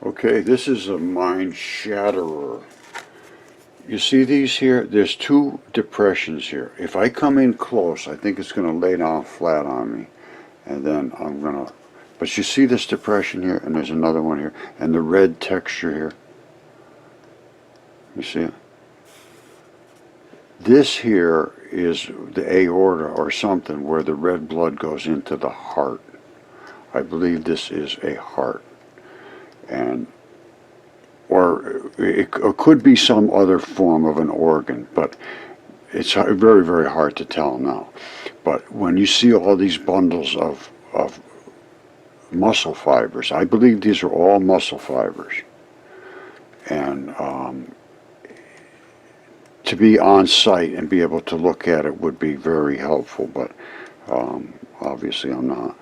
Okay, this is a mind shatterer. You see these here? There's two depressions here. If I come in close, I think it's going to lay down flat on me. And then I'm going to... But you see this depression here? And there's another one here. And the red texture here. You see it? This here is the aorta or something where the red blood goes into the heart. I believe this is a heart. And or it could be some other form of an organ, but it's very, very hard to tell now. But when you see all these bundles of muscle fibers, I believe these are all muscle fibers, and to be on site and be able to look at it would be very helpful, but obviously I'm not.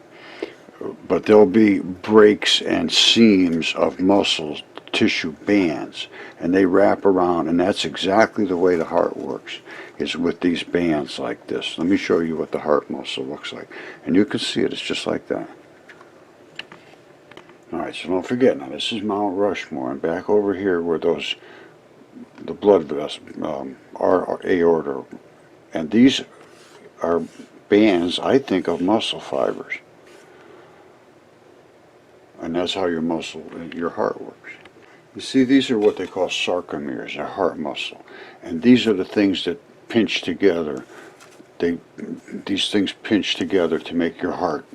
But there'll be breaks and seams of muscles, tissue bands, and they wrap around, and that's exactly the way the heart works, is with these bands like this. Let me show you what the heart muscle looks like, and you can see it. It's just like that. Alright, so don't forget, now this is Mount Rushmore, and back over here where those, the blood vessels, are aorta, and these are bands, I think, of muscle fibers. And that's how your heart works. You see, these are what they call sarcomeres, they're heart muscle. And these are the things that pinch together. These things pinch together to make your heart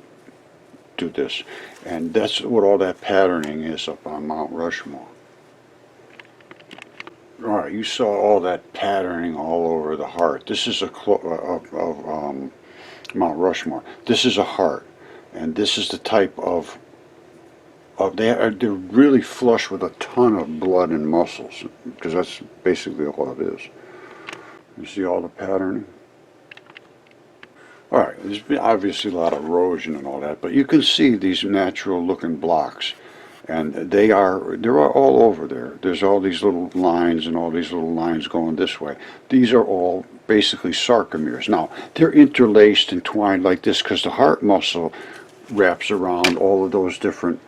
do this. And that's what all that patterning is up on Mount Rushmore. Alright, you saw all that patterning all over the heart. This is Mount Rushmore. This is a heart. And this is the type of they're really flush with a ton of blood and muscles, because that's basically all it is. You see all the patterning? Alright, there's been obviously a lot of erosion and all that, but you can see these natural looking blocks, and they're all over there. There's all these little lines and all these little lines going this way. These are all basically sarcomeres. Now, they're interlaced and twined like this because the heart muscle wraps around all of those different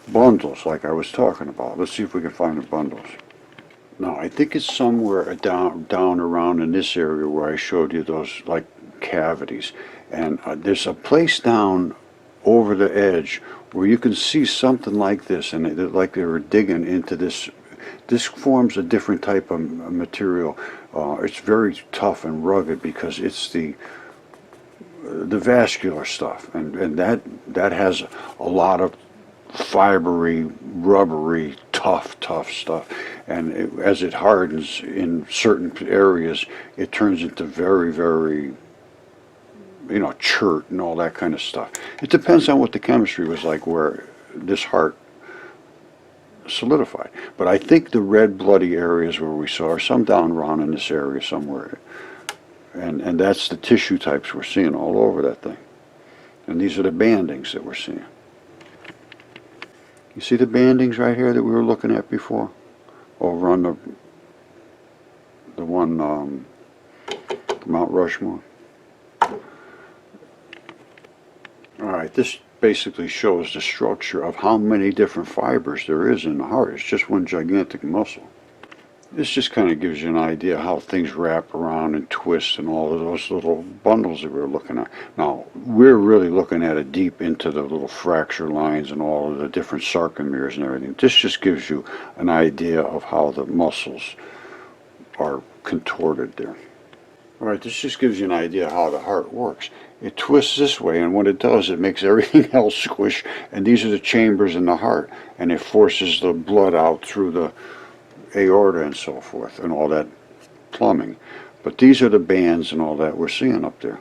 bundles like I was talking about. Let's see if we can find the bundles. Now I think it's somewhere down around in this area where I showed you those like cavities, and there's a place down over the edge where you can see something like this, and like they were digging into this. This forms a different type of material. It's very tough and rugged because it's the vascular stuff, and that has a lot of fibery, rubbery, tough stuff, and as it hardens in certain areas, it turns into very, very, chert and all that kind of stuff. It depends on what the chemistry was like where this heart solidified. But I think the red bloody areas where we saw are some down around in this area somewhere, and that's the tissue types we're seeing all over that thing. And these are the bandings that we're seeing. You see the bandings right here that we were looking at before? Over on the one Mount Rushmore. Alright, this basically shows the structure of how many different fibers there is in the heart. It's just one gigantic muscle. This just kind of gives you an idea how things wrap around and twist and all of those little bundles that we're looking at. Now, we're really looking at it deep into the little fracture lines and all of the different sarcomeres and everything. This just gives you an idea of how the muscles are contorted there. Alright, this just gives you an idea how the heart works. It twists this way, and what it does, it makes everything else squish, and these are the chambers in the heart, and it forces the blood out through the aorta and so forth, and all that plumbing. But these are the bands and all that we're seeing up there.